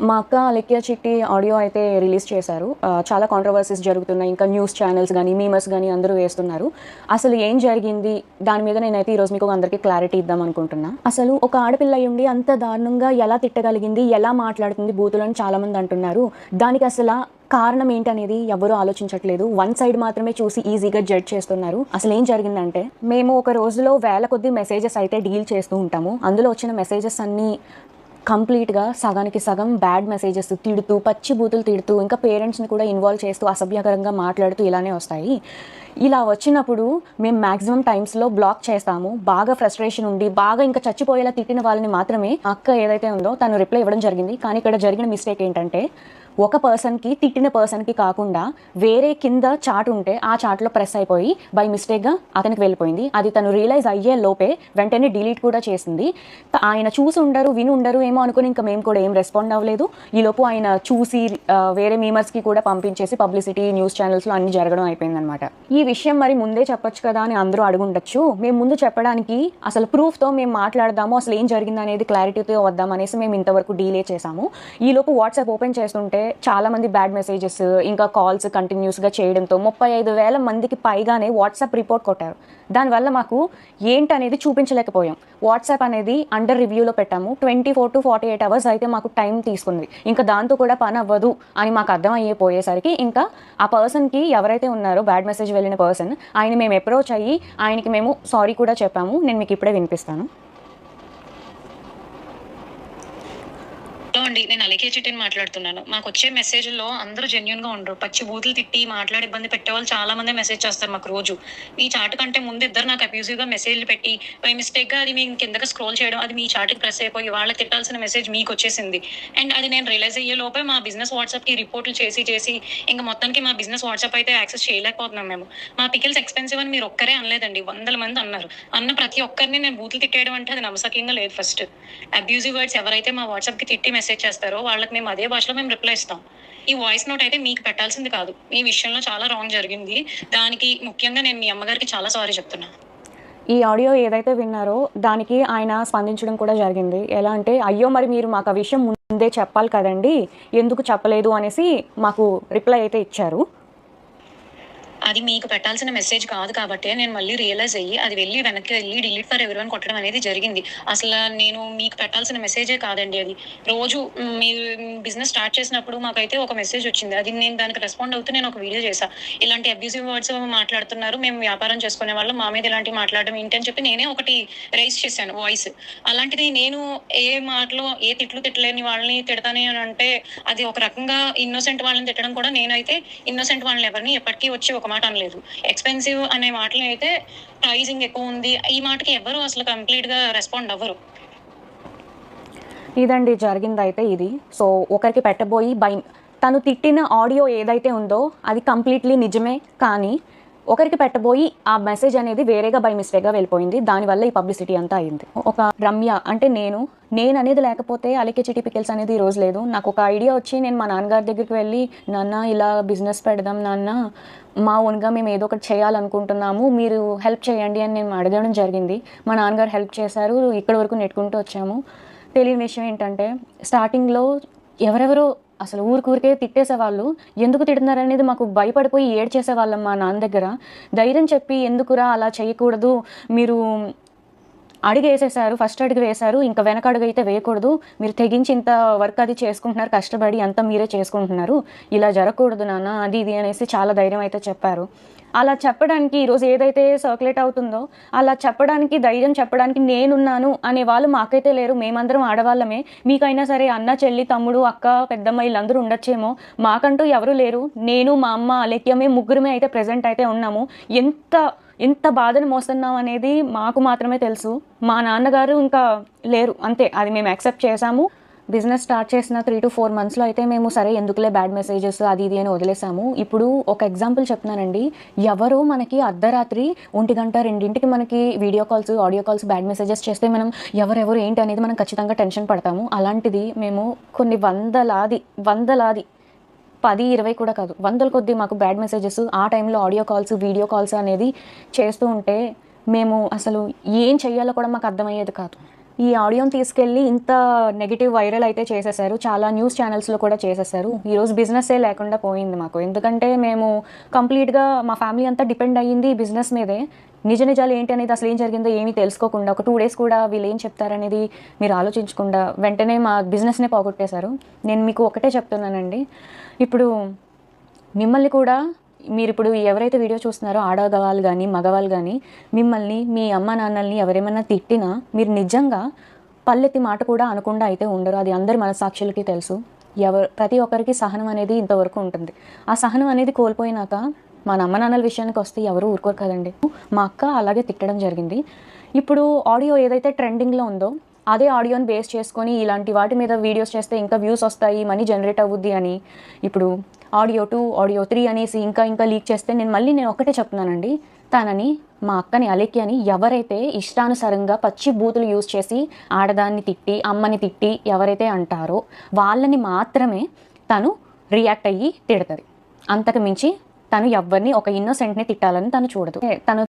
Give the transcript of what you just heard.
మా అక్క 'అలెక్య చిట్టి' ఆడియో అయితే రిలీజ్ చేశారు. చాలా కాంట్రోవర్సీస్ జరుగుతున్నాయి. ఇంకా న్యూస్ ఛానల్స్ గానీ, మీమర్స్ గానీ అందరూ వేస్తున్నారు. అసలు ఏం జరిగింది? దాని మీద నేనైతే ఈరోజు మీకు అందరికీ క్లారిటీ ఇద్దాం అనుకుంటున్నా. అసలు ఒక ఆడపిల్ల అయ్యుండి అంత దారుణంగా ఎలా తిట్టగలిగింది? ఎలా మాట్లాడుతుంది బూతులని చాలామంది అంటున్నారు. దానికి అసల కారణం ఏంటనేది ఎవరూ ఆలోచించట్లేదు. వన్ సైడ్ మాత్రమే చూసి ఈజీగా జడ్జ్ చేస్తున్నారు. అసలు ఏం జరిగిందంటే, మేము ఒక రోజులో వేల కొద్ది మెసేజెస్ అయితే డీల్ చేస్తూ ఉంటాము. అందులో వచ్చిన మెసేజెస్ అన్నీ కంప్లీట్గా సగానికి సగం బ్యాడ్ మెసేజెస్ తిడుతూ, పచ్చి బూతులు తిడుతూ, ఇంకా పేరెంట్స్ని కూడా ఇన్వాల్వ్ చేస్తూ, అసభ్యకరంగా మాట్లాడుతూ ఇలానే వస్తాయి. ఇలా వచ్చినప్పుడు మేము మ్యాక్సిమం టైమ్స్లో బ్లాక్ చేస్తాము. బాగా ఫ్రస్ట్రేషన్ ఉండి, బాగా ఇంకా చచ్చిపోయేలా తిట్టిన వాళ్ళని మాత్రమే అక్క ఏదైతే ఉందో తను రిప్లై ఇవ్వడం జరిగింది. కానీ ఇక్కడ జరిగిన మిస్టేక్ ఏంటంటే, ఒక పర్సన్కి తిట్టిన పర్సన్కి కాకుండా వేరే కింద చాట్ ఉంటే ఆ చాట్లో ప్రెస్ అయిపోయి బై మిస్టేక్గా అతనికి వెళ్ళిపోయింది. అది తను రియలైజ్ అయ్యే లోపే వెంటనే డిలీట్ కూడా చేసింది. ఆయన చూసి ఉండరు, విని ఉండరు ఏమో అనుకుని ఇంకా మేము కూడా ఏం రెస్పాండ్ అవ్వలేదు. ఈలోపు ఆయన చూసి వేరే మీమర్స్కి కూడా పంపించేసి పబ్లిసిటీ న్యూస్ ఛానల్స్లో అన్ని జరగడం అయిపోయిందనమాట. ఈ విషయం మరి ముందే చెప్పొచ్చు కదా అని అందరూ అడుగుండొచ్చు. మేము ముందు చెప్పడానికి అసలు ప్రూఫ్తో మేము మాట్లాడదాము, అసలు ఏం జరిగింది అనేది క్లారిటీతో వద్దాం అనేసి మేము ఇంతవరకు డీలే చేసాము. ఈలోపు వాట్సాప్ ఓపెన్ చేస్తుంటే చాలా మంది బ్యాడ్ మెసేజెస్ ఇంకా కాల్స్ కంటిన్యూస్గా చేయడంతో 35,000 మందికి పైగానే వాట్సాప్ రిపోర్ట్ కొట్టారు. దానివల్ల మాకు ఏంటనేది చూపించలేకపోయాం. వాట్సాప్ అనేది అండర్ రివ్యూలో పెట్టాము. 24 to 48 hours అయితే మాకు టైం తీసుకుంది. ఇంకా దాంతో కూడా పని అవ్వదు అని మాకు అర్థం అయిపోయేసరికి ఇంకా ఆ పర్సన్కి ఎవరైతే ఉన్నారో బ్యాడ్ మెసేజ్ వెళ్ళిన పర్సన్ ఆయన మేము అప్రోచ్ అయ్యి ఆయనకి మేము సారీ కూడా చెప్పాము. నేను మీకు ఇప్పుడే వినిపిస్తాను. అండి, నేను 'అలెక్య చిట్టిని' మాట్లాడుతున్నాను. మాకు వచ్చే మెసేజ్లో అందరూ జెన్యున్ గా ఉండరు. పచ్చి బూతులు తిట్టి మాట్లాడి ఇబ్బంది పెట్టే వాళ్ళు చాలా మంది మెసేజ్ చేస్తారు మాకు రోజు. ఈ చాట్ కంటే ముందు ఇద్దరు నాకు అబ్యూజివ్ గా మెసేజ్లు పెట్టి బై మిస్టేక్ గా అది మీ కిందకి స్క్రోల్ చేయడం, అది మీ చాట్కి ప్రెస్ అయిపోయి వాళ్ళకి తిట్టాల్సిన మెసేజ్ మీకు వచ్చేసింది. అండ్ అది నేను రియలైజ్ అయ్యే లోపే మా బిజినెస్ వాట్సాప్ కి రిపోర్ట్లు చేసి ఇంకా మొత్తానికి మా బిజినెస్ వాట్సాప్ అయితే యాక్సెస్ చేయలేకపోతున్నాం మేము. మా పికిల్స్ ఎక్స్పెన్సివ్ అని మీరు ఒక్కరే అనలేదండి, 100 మంది అన్నారు. అన్న ప్రతి ఒక్కరిని నేను బూతులు తిట్టేయడం అంటే అది నమ్మసక్యంగా లేదు. ఫస్ట్ అబ్యూజివ్ వర్డ్స్ ఎవరైతే మా వాట్సాప్ కి తిట్టి మెసేజ్ చేస్తారో వాళ్ళకి మేము అదే భాషలో మేము రిప్లై ఇస్తాం. ఈ వాయిస్ నోట్ అయితే మీకు పెట్టాల్సింది కాదు. మీ విషయంలో చాలా రాంగ్ జరిగింది. దానికి ముఖ్యంగా నేను మీ అమ్మగారికి చాలా సారీ చెప్తున్నా. ఈ ఆడియో ఏదైతే విన్నారో దానికి ఆయన స్పందించడం కూడా జరిగింది. ఎలా అంటే, అయ్యో మరి మీరు మాకు ఆ విషయం ముందే చెప్పాలి కదండి, ఎందుకు చెప్పలేదు అనేసి మాకు రిప్లై అయితే ఇచ్చారు. అది మీకు పెట్టాల్సిన మెసేజ్ కాదు కాబట్టి నేను మళ్ళీ రియలైజ్ అయ్యి అది వెనక్కి వెళ్ళి డిలీట్ ఫర్ ఎవరీవన్ కొట్టడం అనేది జరిగింది. అసలు నేను మీకు పెట్టాల్సిన మెసేజే కాదండి అది. రోజు మీరు బిజినెస్ స్టార్ట్ చేసినప్పుడు మాకైతే ఒక మెసేజ్ వచ్చింది. అది నేను దానికి రెస్పాండ్ అవుతూ నేను ఒక వీడియో చేశాను. ఇలాంటి అబ్యూజివ్ వర్డ్స్ మాట్లాడుతున్నారు, మేము వ్యాపారం చేసుకునే వాళ్ళు, మా మీద ఇలాంటి మాట్లాడడం ఏంటి అని చెప్పి నేనే ఒకటి రైజ్ చేశాను వాయిస్. అలాంటిది నేను ఏ మాటలో ఏ తిట్లేని వాళ్ళని తిడతానే అంటే అది ఒక రకంగా ఇన్నోసెంట్ వాళ్ళని తిట్టడం కూడా. నేనైతే ఇన్నోసెంట్ వాళ్ళని ఎవరిని ఎప్పటికీ వచ్చి ఒక మాట అనలేదు. ఎక్స్పెన్సివ్ అనే మాటలు అయితే ప్రైజింగ్ ఎక్కువ ఉంది, ఈ మాటకి ఎవరు అసలు కంప్లీట్ గా రెస్పాండ్ అవ్వరు. ఇదండి జరిగింది అయితే ఇది. సో ఒకరికి పెట్టబోయి తను తిట్టిన ఆడియో ఏదైతే ఉందో అది కంప్లీట్లీ నిజమే, కానీ ఒకరికి పెట్టబోయి ఆ మెసేజ్ అనేది వేరేగా బై మిస్టేక్గా వెళ్ళిపోయింది. దానివల్ల ఈ పబ్లిసిటీ అంతా అయింది. ఒక రమ్య అంటే నేను అనేది లేకపోతే 'అలెక్య చిట్టి పికిల్స్' అనేది ఈ రోజు లేదు. నాకు ఒక ఐడియా వచ్చి నేను మా నాన్నగారి దగ్గరికి వెళ్ళి, నాన్న ఇలా బిజినెస్ పెడదాం నాన్న, మా ఓన్గా మేము ఏదో ఒకటి చేయాలనుకుంటున్నాము, మీరు హెల్ప్ చేయండి అని నేను అడగడం జరిగింది. మా నాన్నగారు హెల్ప్ చేశారు. ఇక్కడ వరకు నెట్టుకుంటూ వచ్చాము. తెలియని విషయం ఏంటంటే, స్టార్టింగ్లో ఎవరెవరో అసలు ఊరికే తిట్టేసేవాళ్ళు. ఎందుకు తిడుతున్నారు అనేది మాకు భయపడిపోయి ఏడ్చేసేవాళ్ళం మా నాన్న దగ్గర. ధైర్యం చెప్పి, ఎందుకురా అలా చేయకూడదు, మీరు అడుగు వేసేసారు, ఫస్ట్ అడుగు వేశారు, ఇంకా వెనక అడుగు అయితే వేయకూడదు, మీరు తెగించి ఇంత వర్క్ అది చేసుకుంటున్నారు, కష్టపడి అంతా మీరే చేసుకుంటున్నారు, ఇలా జరగకూడదు నాన్న అది ఇది అనేసి చాలా ధైర్యం అయితే చెప్పారు. అలా చెప్పడానికి ఈరోజు ఏదైతే సర్క్యులేట్ అవుతుందో అలా చెప్పడానికి, ధైర్యం చెప్పడానికి నేనున్నాను అనే వాళ్ళు మాకైతే లేరు. మేమందరం ఆడవాళ్ళమే. మీకైనా సరే అన్న, చెల్లి, తమ్ముడు, అక్క, పెద్దమ్మ వీళ్ళందరూ ఉండొచ్చేమో, మాకంటూ ఎవరు లేరు. నేను, మా అమ్మ, అలెక్య, మేము ముగ్గురమే అయితే ప్రజెంట్ అయితే ఉన్నాము. ఎంత బాధను మోస్తున్నాం అనేది మాకు మాత్రమే తెలుసు. మా నాన్నగారు ఇంకా లేరు, అంతే. అది మేము యాక్సెప్ట్ చేసాము. బిజినెస్ స్టార్ట్ చేసిన 3 to 4 monthsలో అయితే మేము సరే ఎందుకులే బ్యాడ్ మెసేజెస్ అది ఇది అని వదిలేసాము. ఇప్పుడు ఒక ఎగ్జాంపుల్ చెప్తున్నానండి. ఎవరో మనకి అర్ధరాత్రి 1 గంట 2ంటికి మనకి video calls, audio calls, bad messages చేస్తే మనం ఎవరెవరు ఏంటి అనేది మనం ఖచ్చితంగా టెన్షన్ పడతాము. అలాంటిది మేము కొన్ని వందలాది 10, 20 కూడా కాదు, వందల కొద్దీ మాకు బ్యాడ్ మెసేజెస్ ఆ టైంలో ఆడియో కాల్స్, వీడియో కాల్స్ అనేది చేస్తూ ఉంటే మేము అసలు ఏం చెయ్యాలో కూడా మాకు అర్థమయ్యేది కాదు. ఈ ఆడియోని తీసుకెళ్ళి ఇంత నెగిటివ్ వైరల్ అయితే చేసేసారు. చాలా న్యూస్ ఛానల్స్లో కూడా చేసేసారు. ఈరోజు బిజినెస్సే లేకుండా పోయింది మాకు. ఎందుకంటే మేము కంప్లీట్గా మా ఫ్యామిలీ అంతా డిపెండ్ అయ్యింది ఈ బిజినెస్ మీదే. నిజాలు ఏంటి అనేది, అసలు ఏం జరిగిందో ఏమీ తెలుసుకోకుండా, ఒక 2 days కూడా వీళ్ళు ఏం చెప్తారనేది మీరు ఆలోచించకుండా వెంటనే మా బిజినెస్నే పోగొట్టేశారు. నేను మీకు ఒకటే చెప్తున్నానండి, ఇప్పుడు మిమ్మల్ని కూడా మీరు ఇప్పుడు ఎవరైతే వీడియో చూస్తున్నారో ఆడవాళ్ళు కానీ మగవాళ్ళు కానీ మిమ్మల్ని మీ అమ్మ నాన్నల్ని ఎవరేమన్నా తిట్టినా మీరు నిజంగా పల్లెత్తి మాట కూడా అనకుండా అయితే ఉండరు. అది అందరి మనసాక్షులకి తెలుసు. ప్రతి ఒక్కరికి సహనం అనేది ఇంతవరకు ఉంటుంది. ఆ సహనం అనేది కోల్పోయినాక మా అమ్మ నాన్నల విషయానికి వస్తే ఎవరు ఊరుకోరు కదండి. మా అక్క అలాగే తిట్టడం జరిగింది. ఇప్పుడు ఆడియో ఏదైతే ట్రెండింగ్లో ఉందో అదే ఆడియోని బేస్ చేసుకొని ఇలాంటి వాటి మీద వీడియోస్ చేస్తే ఇంకా వ్యూస్ వస్తాయి, మనీ జనరేట్ అవుద్ది అని ఇప్పుడు ఆడియో 2, ఆడియో 3 అనేసి ఇంకా లీక్ చేస్తే నేను ఒకటే చెప్తున్నానండి, తనని మా అక్కని అలెక్కి అని ఎవరైతే ఇష్టానుసారంగా పచ్చి బూతులు యూజ్ చేసి ఆడదాన్ని తిట్టి అమ్మని తిట్టి ఎవరైతే అంటారో వాళ్ళని మాత్రమే తను రియాక్ట్ అయ్యి తిడతది. అంతకు మించి తను ఎవరిని ఒక ఇన్నోసెంట్ని తిట్టాలని తను చూడదు. తను